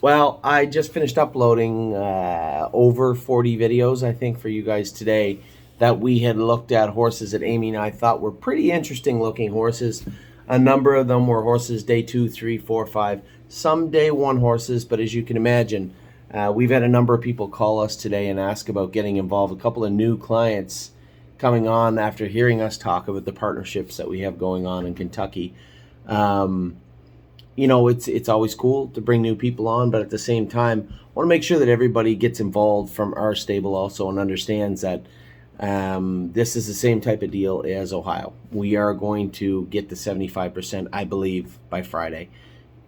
Well, I just finished uploading over 40 videos, I think, for you guys today that we had looked at horses that Amy and I thought were pretty interesting looking horses. A number of them were horses day 2, 3, 4, 5, some day 1 horses, but as you can imagine, we've had a number of people call us today and ask about getting involved. A couple of new clients coming on after hearing us talk about the partnerships that we have going on in Kentucky. Um, it's always cool to bring new people on, but at the same time, I want to make sure that everybody gets involved from our stable also and understands that this is the same type of deal as Ohio. We are going to get to 75%, I believe, by Friday.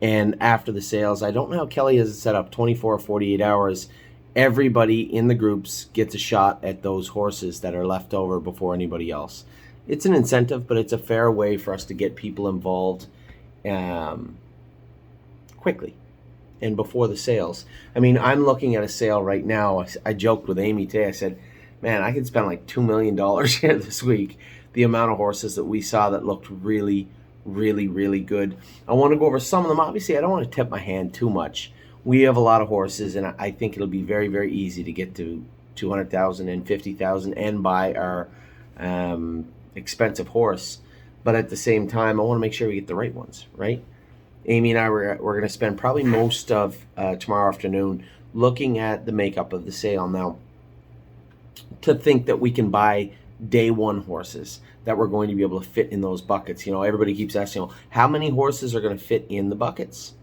And after the sales, I don't know how Kelly has it set up, 24 or 48 hours. Everybody in the groups gets a shot at those horses that are left over before anybody else. It's an incentive, but it's a fair way for us to get people involved um, quickly and before the sales. I mean, I'm looking at a sale right now. I joked with Amy today. I said, man, I could spend like $2 million here this week. The amount of horses that we saw that looked really, really, really good. I want to go over some of them. Obviously, I don't want to tip my hand too much. We have a lot of horses, and I think it'll be very, very easy to get to 200,000 and 50,000 and buy our expensive horse. But at the same time, I want to make sure we get the right ones, right? Amy and I we're going to spend probably most of tomorrow afternoon looking at the makeup of the sale. Now, to think that we can buy day 1 horses that we're going to be able to fit in those buckets. Everybody keeps asking, well, how many horses are going to fit in the buckets?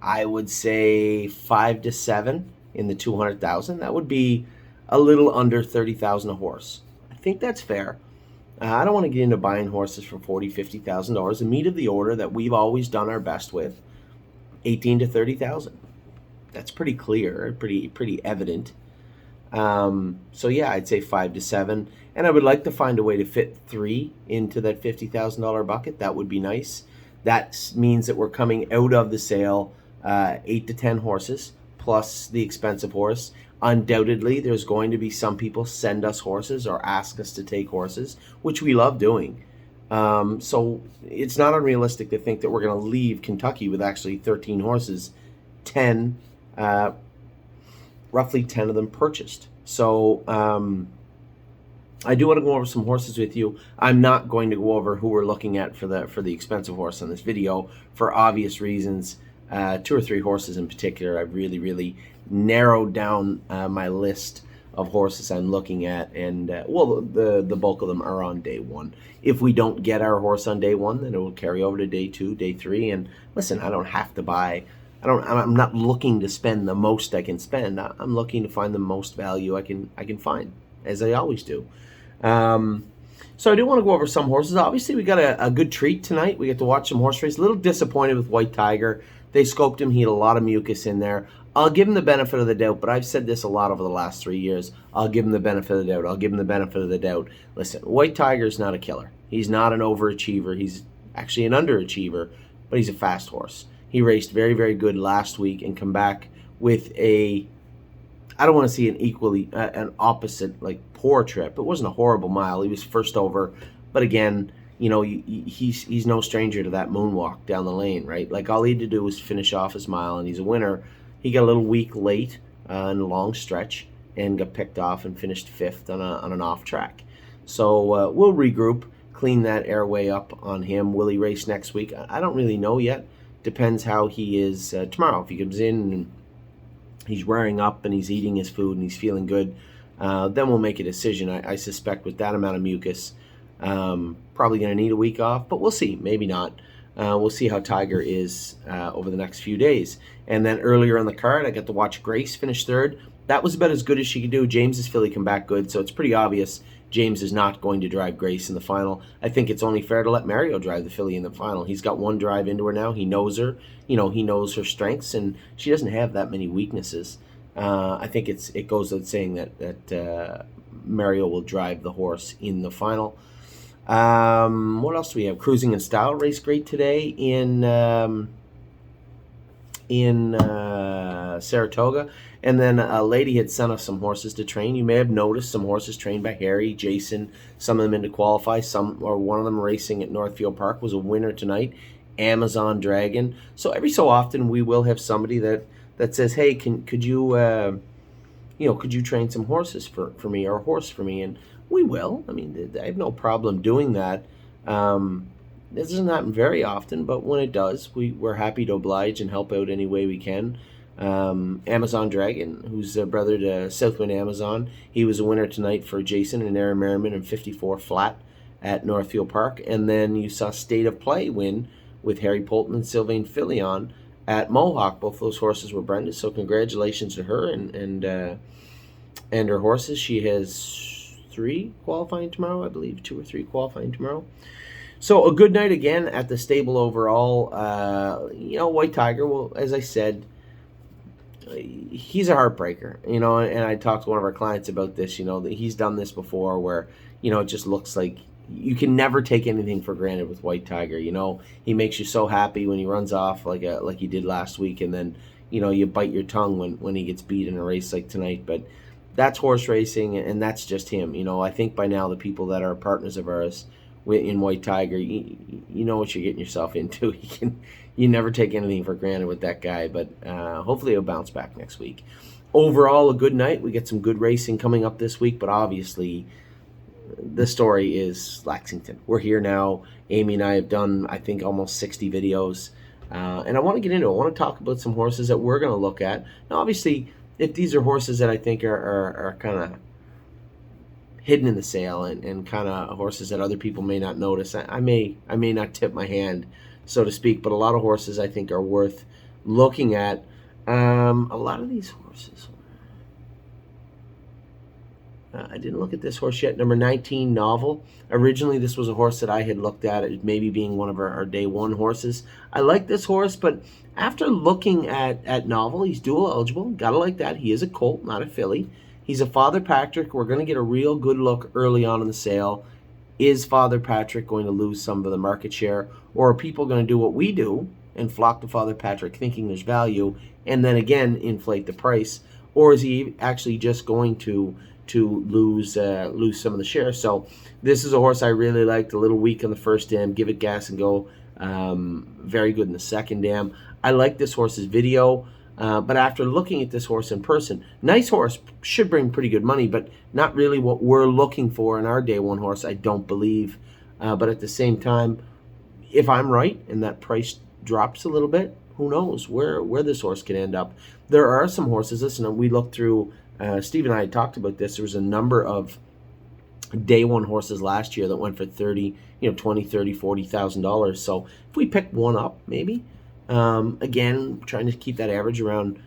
I would say 5 to 7 in the 200,000. That would be a little under 30,000 a horse. I think that's fair. I don't want to get into buying horses for $40,000, $50,000. The meat of the order that we've always done our best with, 18 to 30,000. That's pretty clear, pretty evident. So yeah, I'd say 5 to 7, and I would like to find a way to fit 3 into that $50,000 bucket. That would be nice. That means that we're coming out of the sale 8 to 10 horses plus the expensive horse. Undoubtedly, there's going to be some people send us horses or ask us to take horses, which we love doing. So it's not unrealistic to think that we're going to leave Kentucky with actually 13 horses, 10, roughly 10 of them purchased. So I do want to go over some horses with you. I'm not going to go over who we're looking at for the expensive horse on this video for obvious reasons. 2 or 3 horses in particular, I've really narrowed down my list of horses I'm looking at, and the bulk of them are on day 1. If we don't get our horse on day 1, then it will carry over to day 2, day 3. And listen, I don't have to buy. I'm not looking to spend the most I can spend. I'm looking to find the most value I can find, as I always do. So I do want to go over some horses. Obviously, we got a good treat tonight. We get to watch some horse race. A little disappointed with White Tiger. They scoped him. He had a lot of mucus in there. I'll give him the benefit of the doubt, but I've said this a lot over the last 3 years. I'll give him the benefit of the doubt. I'll give him the benefit of the doubt. Listen, White Tiger's not a killer. He's not an overachiever. He's actually an underachiever, but he's a fast horse. He raced very, very good last week and come back with I don't want to see an opposite, like, poor trip. It wasn't a horrible mile. He was first over, but again, he's no stranger to that moonwalk down the lane, right? Like, all he had to do was finish off his mile, and he's a winner. He got a little weak late in a long stretch and got picked off and finished 5th on an off track. So we'll regroup, clean that airway up on him. Will he race next week? I don't really know yet. Depends how he is tomorrow. If he comes in and he's rearing up and he's eating his food and he's feeling good, then we'll make a decision. I suspect with that amount of mucus, probably going to need a week off, but we'll see. Maybe not. We'll see how Tiger is over the next few days. And then earlier on the card, I got to watch Grace finish 3rd. That was about as good as she could do. James's filly come back good, so it's pretty obvious James is not going to drive Grace in the final. I think it's only fair to let Mario drive the filly in the final. He's got 1 drive into her now. He knows her. He knows her strengths, and she doesn't have that many weaknesses. I think it goes without saying that Mario will drive the horse in the final. What else do we have? Cruising in Style raced great today in Saratoga. And then a lady had sent us some horses to train. You may have noticed some horses trained by Harry, Jason, some of them in to qualify, one of them racing at Northfield Park was a winner tonight, Amazon Dragon. So every so often we will have somebody that that says, hey, could you could you train some horses for me, or a horse for me? And we will. I mean, I have no problem doing that. This doesn't happen very often, but when it does, we're happy to oblige and help out any way we can. Amazon Dragon, who's a brother to Southwind Amazon, he was a winner tonight for Jason and Aaron Merriman in 54 flat at Northfield Park. And then you saw State of Play win with Harry Polton and Sylvain Filion at Mohawk. Both those horses were Brenda's, so congratulations to her and her horses. She has 3 qualifying tomorrow, I believe, 2 or 3 qualifying tomorrow. So a good night again at the stable overall. White Tiger, well, as I said, he's a heartbreaker, and I talked to one of our clients about this, that he's done this before where, it just looks like you can never take anything for granted with White Tiger. He makes you so happy when he runs off like he did last week, and then, you bite your tongue when he gets beat in a race like tonight. But that's horse racing, and that's just him. I think by now the people that are partners of ours in White Tiger, you know what you're getting yourself into. You never take anything for granted with that guy, but hopefully he'll bounce back next week. Overall, a good night. We get some good racing coming up this week, but obviously the story is Lexington. We're here now. Amy and I have done, I think, almost 60 videos, and I want to get into it. I want to talk about some horses that we're going to look at. Now, obviously, if these are horses that I think are kind of hidden in the sale and kind of horses that other people may not notice, I may not tip my hand, so to speak, but a lot of horses I think are worth looking at. A lot of these horses, I didn't look at this horse yet. Number 19, Novel. Originally, this was a horse that I had looked at as maybe being one of our day one horses. I like this horse, but after looking at Novel, he's dual eligible. Gotta like that. He is a colt, not a filly. He's a Father Patrick. We're going to get a real good look early on in the sale. Is Father Patrick going to lose some of the market share? Or are people going to do what we do and flock to Father Patrick thinking there's value and then again inflate the price? Or is he actually just going to lose some of the share? So this is a horse I really liked. A little weak on the first dam. Give it gas and go. Very good in the second dam. I like this horse's video. But after looking at this horse in person, nice horse, should bring pretty good money, but not really what we're looking for in our day one horse, I don't believe. But at the same time, if I'm right and that price drops a little bit, who knows where this horse can end up. There are some horses, listen, we looked through, Steve and I had talked about this, there was a number of day one horses last year that went for $20,000, $30,000, $40,000. So if we pick one up, maybe, again, trying to keep that average around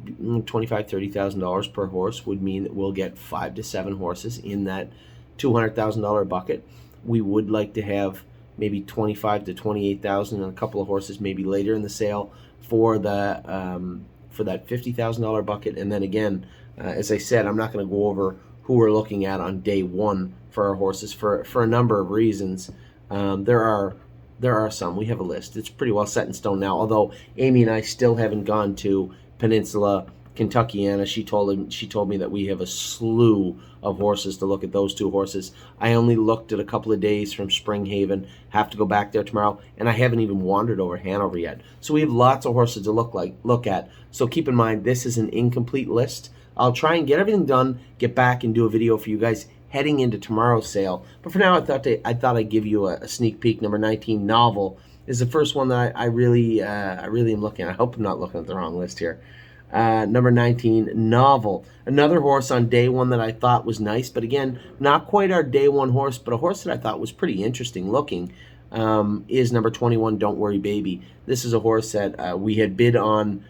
$25,000, $30,000 per horse would mean that we'll get 5 to 7 horses in that $200,000 bucket. We would like to have maybe 25 to 28,000 and a couple of horses maybe later in the sale for that $50,000 bucket. And then again, as I said, I'm not going to go over who we're looking at on day one for our horses for a number of reasons. There are some. We have a list. It's pretty well set in stone now, although Amy and I still haven't gone to Peninsula, Kentuckiana. She told me that we have a slew of horses to look at. Those 2 horses. I only looked at a couple of days from Springhaven. Have to go back there tomorrow, and I haven't even wandered over Hanover yet. So we have lots of horses to look at. So keep in mind, this is an incomplete list. I'll try and get everything done, get back and do a video for you guys heading into tomorrow's sale. But for now, I thought I'd give you a sneak peek. Number 19, Novel, is the first one that I really am looking at. I hope I'm not looking at the wrong list here. Number 19, Novel. Another horse on day one that I thought was nice, but again, not quite our day one horse, but a horse that I thought was pretty interesting looking, is number 21, Don't Worry Baby. This is a horse that we had bid on,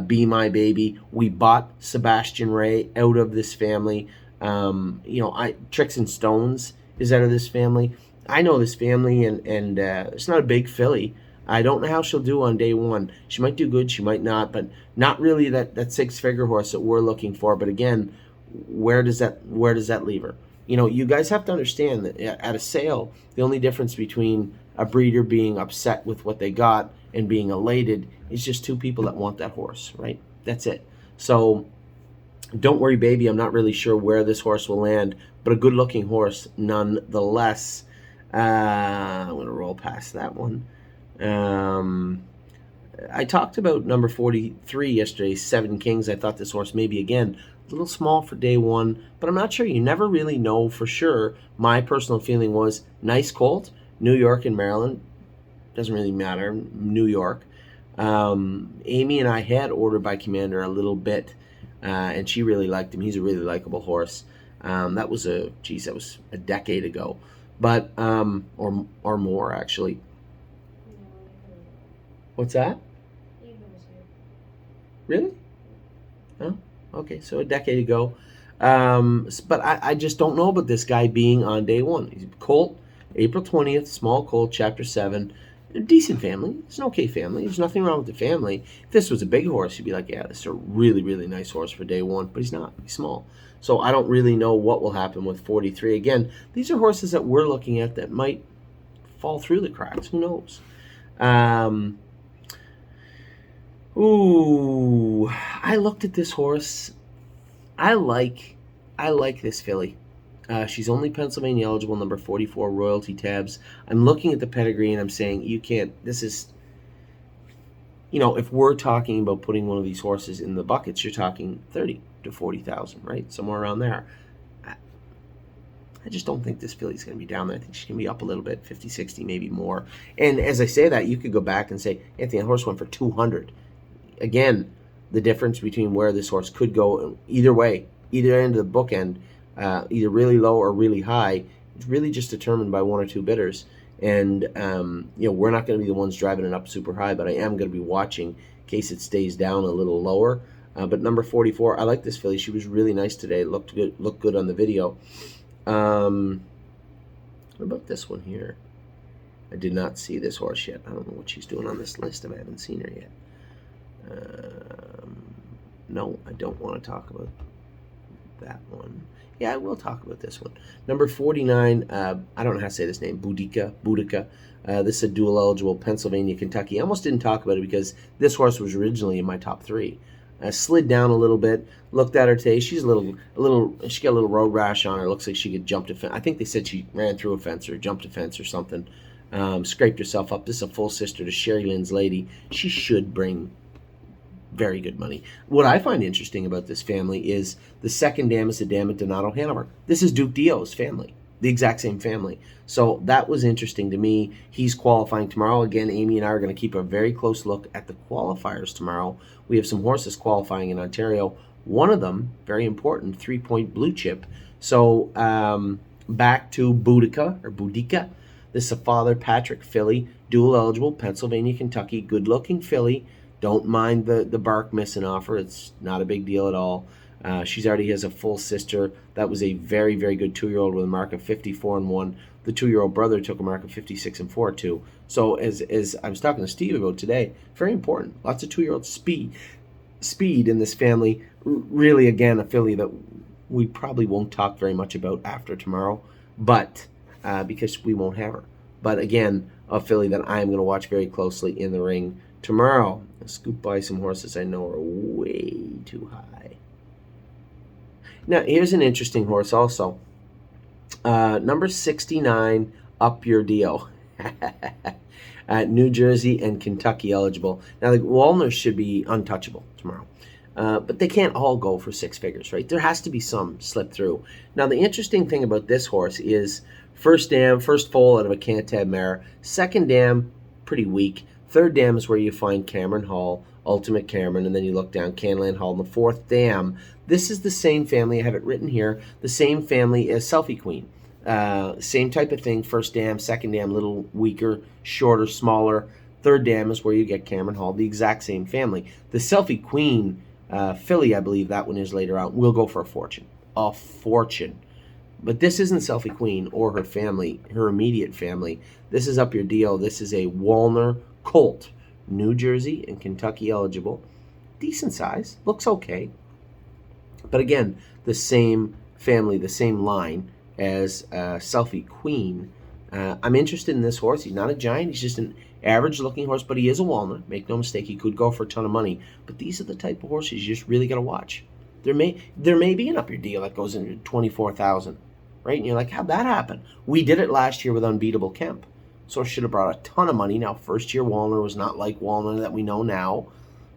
Be My Baby. We bought Sebastian Ray out of this family. Tricks and Stones is out of this family. I know this family, and it's not a big filly. I don't know how she'll do on day one. She might do good, she might not, but not really that 6-figure horse that we're looking for. But again, where does that leave her? You guys have to understand that at a sale, the only difference between a breeder being upset with what they got and being elated is just 2 people that want that horse, right? That's it. So Don't Worry Baby, I'm not really sure where this horse will land, but a good-looking horse nonetheless. I'm going to roll past that one. I talked about number 43 yesterday, Seven Kings. I thought this horse maybe, again, a little small for day one, but I'm not sure. You never really know for sure. My personal feeling was nice colt, New York and Maryland. Doesn't really matter, New York. Amy and I had ordered by Commander a little bit, and she really liked him. He's a really likable horse. That was a decade ago, but or more actually. What's that? Really? Oh, okay. So a decade ago. But I just don't know about this guy being on day one. He's a colt, April 20th, small colt, chapter 7. A decent family. It's an okay family. There's nothing wrong with the family. If this was a big horse, you'd be like, yeah, this is a really, really nice horse for day one. But he's not. He's small. So I don't really know what will happen with 43. Again, these are horses that we're looking at that might fall through the cracks. Who knows? Ooh, I looked at this horse. I like this filly. She's only Pennsylvania eligible, number 44, royalty tabs. I'm looking at the pedigree and I'm saying, you can't, this is, if we're talking about putting one of these horses in the buckets, you're talking 30 to 40,000, right? Somewhere around there. I just don't think this filly's going to be down there. I think she's going to be up a little bit, 50, 60, maybe more. And as I say that, you could go back and say, Anthony, that horse went for 200. Again, the difference between where this horse could go either way, either end of the bookend, either really low or really high, it's really just determined by one or two bidders. And, we're not going to be the ones driving it up super high, but I am going to be watching in case it stays down a little lower. But number 44, I like this filly. She was really nice today. Looked good on the video. What about this one here? I did not see this horse yet. I don't know what she's doing on this list if I haven't seen her yet. No, I don't want to talk about that one. Yeah, I will talk about this one. Number 49, I don't know how to say this name, Boudica. This is a dual eligible Pennsylvania, Kentucky. I almost didn't talk about it because this horse was originally in my top 3. Slid down a little bit. Looked at her today. She's she got a little road rash on her. Looks like she could jump to fence. I think they said she ran through a fence or jumped a fence or something. Scraped herself up. This is a full sister to Sherry Lynn's Lady. She should bring very good money. What I find interesting about this family is the second dam is the dam at Donato Hanover. This is Duke Dio's family, the exact same family. So that was interesting to me. He's qualifying tomorrow. Again, Amy and I are going to keep a very close look at the qualifiers tomorrow. We have some horses qualifying in Ontario. One of them, very important, 3-point blue chip. So back to Boudica. This is a Father Patrick filly, dual eligible, Pennsylvania, Kentucky, good-looking filly. Don't mind the bark missing off her. It's not a big deal at all. She's already has a full sister. That was a very, very good 2-year-old with a mark of 54-1. The 2-year-old brother took a mark of 56-4 too. So as I was talking to Steve about today, very important. Lots of 2-year-old speed in this family. Really, again, a filly that we probably won't talk very much about after tomorrow, but because we won't have her. But again, a filly that I am going to watch very closely in the ring tomorrow. I'll scoop by some horses I know are way too high. Now, here's an interesting horse also. Number 69, Up Your Dio. New Jersey and Kentucky eligible. Now, the Walners should be untouchable tomorrow. But they can't all go for 6 figures, right? There has to be some slip through. Now, the interesting thing about this horse is first dam, first foal out of a Cantab mare. Second dam, pretty weak. Third dam is where you find Cameron Hall, Ultimate Cameron, and then you look down Canland Hall. And the fourth dam, this is the same family, I have it written here, the same family as Selfie Queen. Same type of thing, first dam, second dam, a little weaker, shorter, smaller. Third dam is where you get Cameron Hall, the exact same family. The Selfie Queen filly, I believe that one is later out, will go for a fortune. A fortune. But this isn't Selfie Queen or her family, her immediate family. This is Up Your Deal. This is a Walner colt, New Jersey and Kentucky eligible. Decent size, looks okay. But again, the same family, the same line as Selfie Queen. I'm interested in this horse. He's not a giant. He's just an average-looking horse, but he is a walnut. Make no mistake, he could go for a ton of money. But these are the type of horses you just really got to watch. There may be an Up Your Deal that goes into 24,000, right? And you're like, how'd that happen? We did it last year with Unbeatable Kemp. So it should have brought a ton of money. Now, first year Walner was not like Walner that we know now,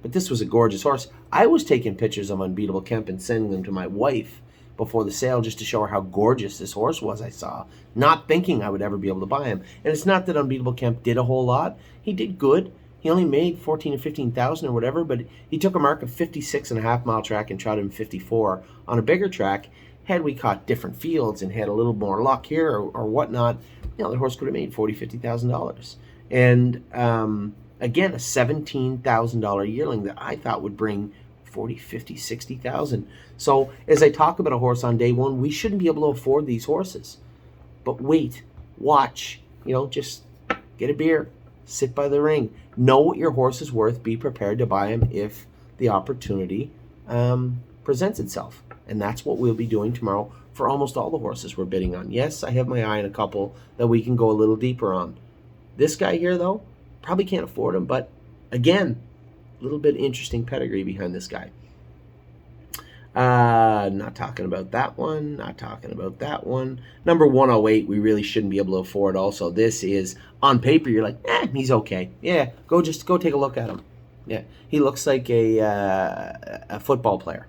but this was a gorgeous horse. I was taking pictures of Unbeatable Kemp and sending them to my wife before the sale just to show her how gorgeous this horse was I saw, not thinking I would ever be able to buy him. And it's not that Unbeatable Kemp did a whole lot. He did good. He only made 14 or 15,000 or whatever, but he took a mark of 56.5 mile track and trotted him 54 on a bigger track. Had we caught different fields and had a little more luck here or whatnot, the horse could have made $40,000, $50,000. And again, a $17,000 yearling that I thought would bring 40, 50, 60,000. So as I talk about a horse on day one, we shouldn't be able to afford these horses. But wait, watch, just get a beer, sit by the ring, know what your horse is worth, be prepared to buy him if the opportunity presents itself. And that's what we'll be doing tomorrow for almost all the horses we're bidding on. Yes, I have my eye on a couple that we can go a little deeper on. This guy here, though, probably can't afford him, but again, a little bit interesting pedigree behind this guy. Not talking about that one, not talking about that one. Number 108, we really shouldn't be able to afford also. This is, on paper, you're like, he's okay. Yeah, go take a look at him. Yeah, he looks like a football player,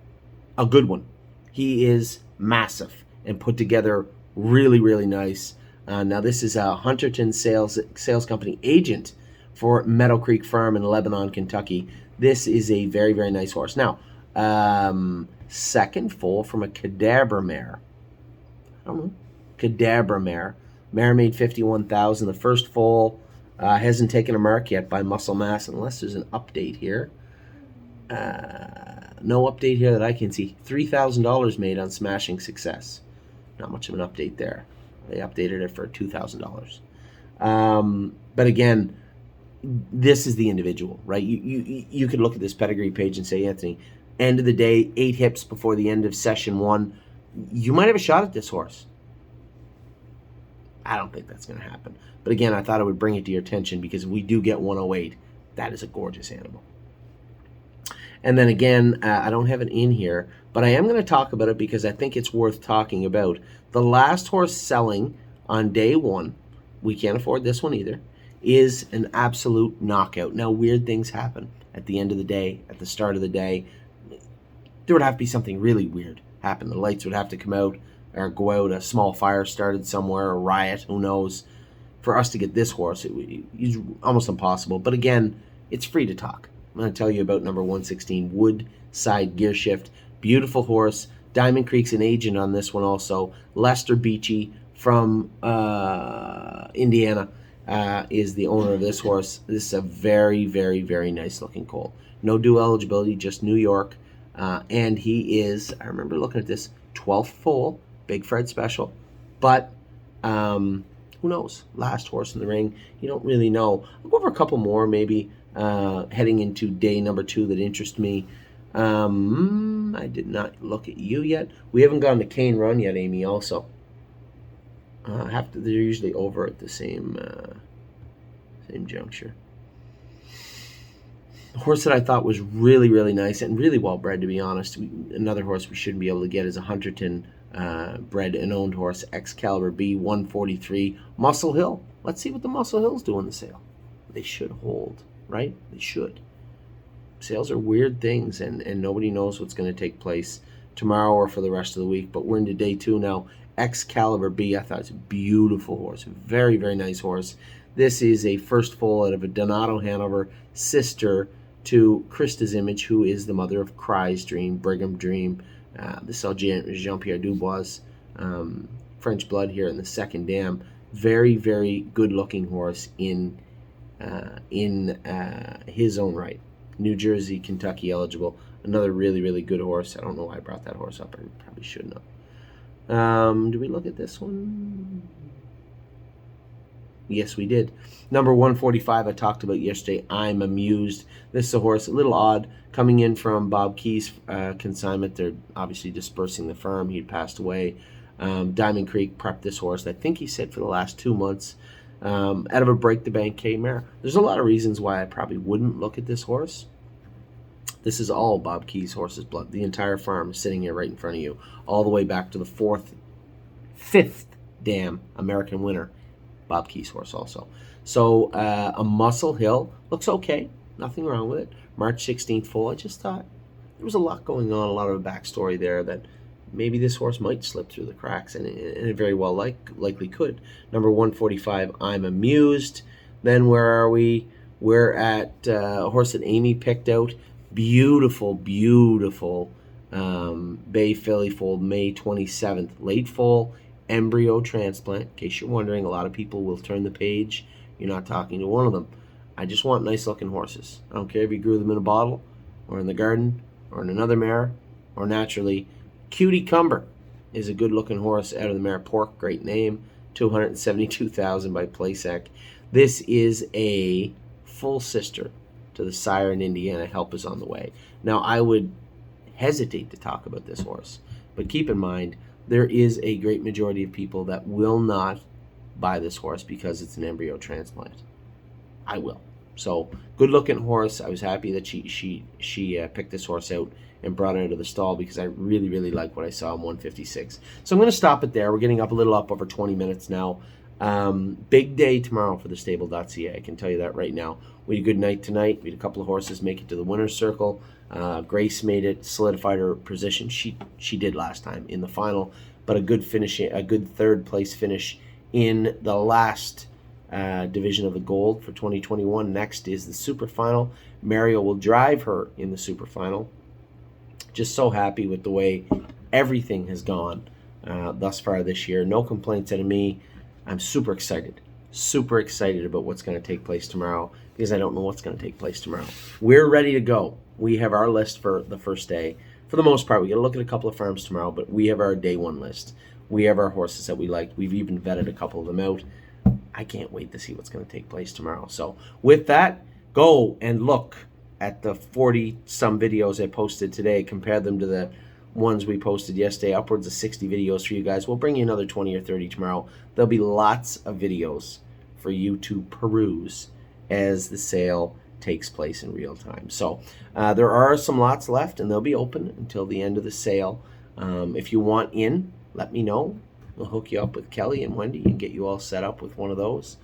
a good one. He is massive and put together really, really nice. Now, this is a Hunterton sales company agent for Meadow Creek Farm in Lebanon, Kentucky. This is a very, very nice horse. Now, second foal from a Cadabra mare. I don't know. Cadabra mare. Mare made 51,000. The first foal hasn't taken a mark yet by Muscle Mass, unless there's an update here. No update here that I can see. $3,000 made on Smashing Success. Not much of an update there. They updated it for $2,000. But again, this is the individual, right? You could look at this pedigree page and say, Anthony, end of the day, 8 hips before the end of session 1, you might have a shot at this horse. I don't think that's going to happen. But again, I thought I would bring it to your attention because if we do get 108, that is a gorgeous animal. And then again, I don't have it in here, but I am going to talk about it because I think it's worth talking about. The last horse selling on day 1, we can't afford this one either, is an absolute knockout. Now, weird things happen at the end of the day, at the start of the day. There would have to be something really weird happen. The lights would have to come out or go out, a small fire started somewhere, a riot, who knows. For us to get this horse, it's almost impossible. But again, it's free to talk. I'm going to tell you about number 116, Woodside Gear Shift. Beautiful horse. Diamond Creek's an agent on this one also. Lester Beachy from Indiana is the owner of this horse. This is a very, very, very nice looking colt. No dual eligibility, just New York. And he is, I remember looking at this, 12th foal, Big Fred special. But who knows? Last horse in the ring. You don't really know. I'll go over a couple more maybe heading into day number 2 that interest me. I did not look at you yet. We haven't gone to Cane Run yet, Amy, also. They're usually over at the same juncture. The horse that I thought was really, really nice and really well bred, to be honest. Another horse we shouldn't be able to get is a Hunterton bred and owned horse, Excalibur B 143, Muscle Hill. Let's see what the Muscle Hills do in the sale. They should hold, right? They should. Sales are weird things, and nobody knows what's going to take place tomorrow or for the rest of the week. But we're into day 2 now. Excalibur B, I thought it's a beautiful horse. Very, very nice horse. This is a first foal out of a Donato Hanover, sister to Krista's Image, who is the mother of Cry's Dream, Brigham Dream. This is Jean-Pierre Dubois, French blood here in the second dam. Very, very good-looking horse in his own right. New Jersey, Kentucky eligible. Another really, really good horse. I don't know why I brought that horse up. I probably shouldn't have. Did we look at this one? Yes, we did. Number 145 I talked about yesterday. I'm Amused. This is a horse, a little odd, coming in from Bob Key's consignment. They're obviously dispersing the firm. He'd passed away. Diamond Creek prepped this horse, I think he said, for the last 2 months. Out of a Break the Bank K mare. There's a lot of reasons why I probably wouldn't look at this horse. This is all Bob Key's horse's blood. The entire farm is sitting here right in front of you, all the way back to the fifth dam American winner. Bob Key's horse also. So a Muscle Hill looks okay. Nothing wrong with it. March 16th foal. I just thought there was a lot going on, a lot of a backstory there that maybe this horse might slip through the cracks, and it very well likely could. Number 145, I'm Amused. Then where are we? We're at a horse that Amy picked out. Beautiful, beautiful Bay Filly foal, May 27th. Late foal, embryo transplant. In case you're wondering, a lot of people will turn the page. You're not talking to one of them. I just want nice looking horses. I don't care if you grew them in a bottle or in the garden or in another mare or naturally. Cutie Cumber is a good looking horse out of the mare Pork. Great name. 272,000 by Playsac. This is a full sister to the sire in Indiana. Help is on the way. Now, I would hesitate to talk about this horse, but keep in mind there is a great majority of people that will not buy this horse because it's an embryo transplant. I will. So good looking horse. I was happy that she picked this horse out and brought it into the stall because I really like what I saw in 156. So I'm going to stop it there. We're getting up a little up over 20 minutes now. Big day tomorrow for the stable.ca. I can tell you that right now. We had a good night tonight. We had a couple of horses make it to the winner's circle. Grace made it, solidified her position. She did last time in the final, but a good third place finish in the last division of the Gold for 2021. Next is the Super Final. Mario will drive her in the Super Final. Just so happy with the way everything has gone thus far this year. No complaints out of me. I'm super excited about what's going to take place tomorrow because I don't know what's going to take place tomorrow. We're ready to go. We have our list for the first day. For the most part, we got to look at a couple of farms tomorrow, but we have our day one list. We have our horses that we liked. We've even vetted a couple of them out. I can't wait to see what's going to take place tomorrow. So with that, go and look at the 40-some videos I posted today. Compare them to the ones we posted yesterday. Upwards of 60 videos for you guys. We'll bring you another 20 or 30 tomorrow. There'll be lots of videos for you to peruse as the sale takes place in real time. So there are some lots left, and they'll be open until the end of the sale. If you want in, let me know. We'll hook you up with Kelly and Wendy and get you all set up with one of those.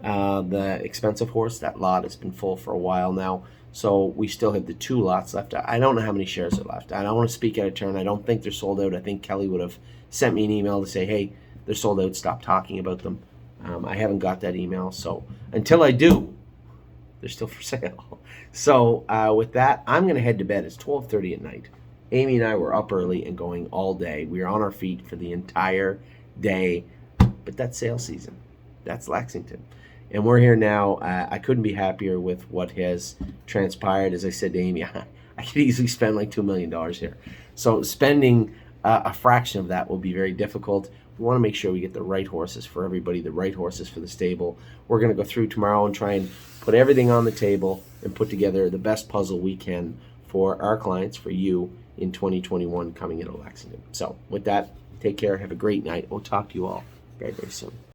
The expensive horse, that lot has been full for a while now. So we still have the 2 lots left. I don't know how many shares are left. I don't want to speak out of turn. I don't think they're sold out. I think Kelly would have sent me an email to say, hey, they're sold out. Stop talking about them. I haven't got that email. So until I do, they're still for sale. So with that, I'm going to head to bed. It's 12:30 at night. Amy and I were up early and going all day. We were on our feet for the entire day. But that's sale season. That's Lexington. And we're here now. I couldn't be happier with what has transpired. As I said to Amy, I could easily spend like $2 million here. So spending a fraction of that will be very difficult. We want to make sure we get the right horses for everybody, the right horses for the stable. We're going to go through tomorrow and try and put everything on the table and put together the best puzzle we can for our clients, for you, in 2021 coming into Lexington. So with that, take care. Have a great night. We'll talk to you all very soon.